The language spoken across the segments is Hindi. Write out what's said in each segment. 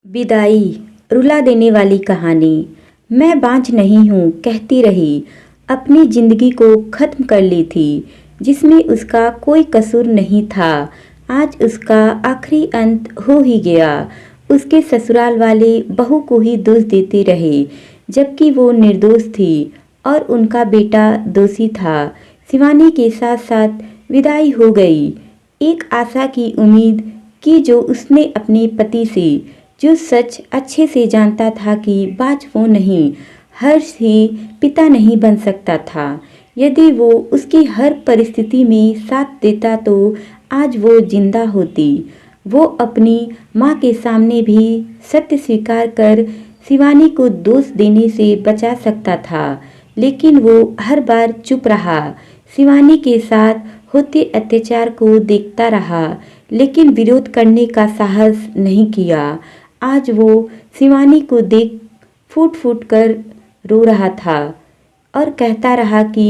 विदाई रुला देने वाली कहानी। मैं बांझ नहीं हूँ कहती रही, अपनी जिंदगी को खत्म कर ली थी जिसमें उसका कोई कसूर नहीं था। आज उसका आखिरी अंत हो ही गया। उसके ससुराल वाले बहू को ही दोष देते रहे जबकि वो निर्दोष थी और उनका बेटा दोषी था। शिवानी के साथ साथ विदाई हो गई। एक आशा की उम्मीद की जो उसने अपने पति से, जो सच अच्छे से जानता था कि बाज वो नहीं, हर्ष ही पिता नहीं बन सकता था। यदि वो उसकी हर परिस्थिति में साथ देता तो आज वो जिंदा होती। वो अपनी माँ के सामने भी सत्य स्वीकार कर शिवानी को दोष देने से बचा सकता था, लेकिन वो हर बार चुप रहा। शिवानी के साथ होते अत्याचार को देखता रहा लेकिन विरोध करने का साहस नहीं किया। आज वो शिवानी को देख फूट फूट कर रो रहा था और कहता रहा कि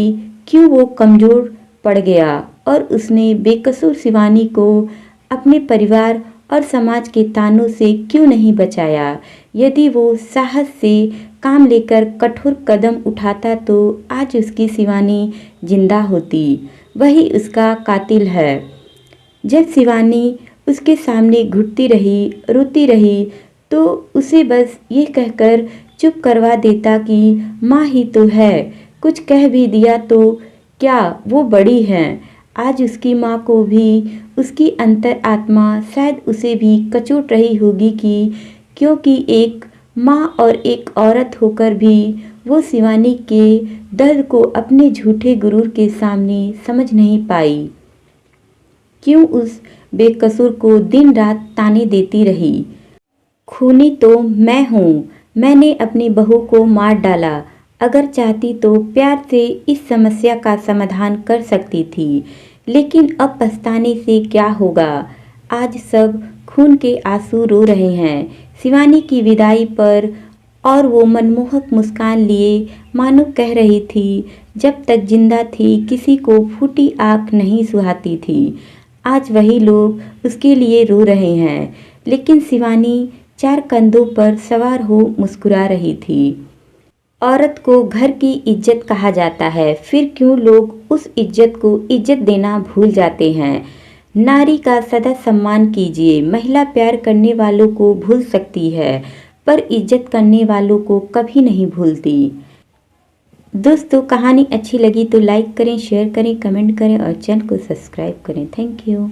क्यों वो कमज़ोर पड़ गया और उसने बेकसूर शिवानी को अपने परिवार और समाज के तानों से क्यों नहीं बचाया। यदि वो साहस से काम लेकर कठोर कदम उठाता तो आज उसकी शिवानी जिंदा होती। वही उसका कातिल है। जब शिवानी उसके सामने घुटती रही, रोती रही, तो उसे बस ये कहकर चुप करवा देता कि माँ ही तो है, कुछ कह भी दिया तो क्या वो बड़ी हैं। आज उसकी माँ को भी उसकी अंतर आत्मा शायद उसे भी कचोट रही होगी कि क्योंकि एक माँ और एक औरत होकर भी वो शिवानी के दर्द को अपने झूठे गुरूर के सामने समझ नहीं पाई। क्यों उस बेकसूर को दिन रात ताने देती रही। खूनी तो मैं हूँ, मैंने अपनी बहू को मार डाला। अगर चाहती तो प्यार से इस समस्या का समाधान कर सकती थी, लेकिन अब पछताने से क्या होगा। आज सब खून के आंसू रो रहे हैं शिवानी की विदाई पर, और वो मनमोहक मुस्कान लिए मानो कह रही थी जब तक जिंदा थी किसी को फूटी आँख नहीं सुहाती थी। आज वही लोग उसके लिए रो रहे हैं, लेकिन शिवानी चार कंधों पर सवार हो मुस्कुरा रही थी। औरत को घर की इज्जत कहा जाता है, फिर क्यों लोग उस इज्जत को इज्जत देना भूल जाते हैं। नारी का सदा सम्मान कीजिए। महिला प्यार करने वालों को भूल सकती है पर इज्जत करने वालों को कभी नहीं भूलती। दोस्तों, कहानी अच्छी लगी तो लाइक करें, शेयर करें, कमेंट करें और चैनल को सब्सक्राइब करें। Thank you.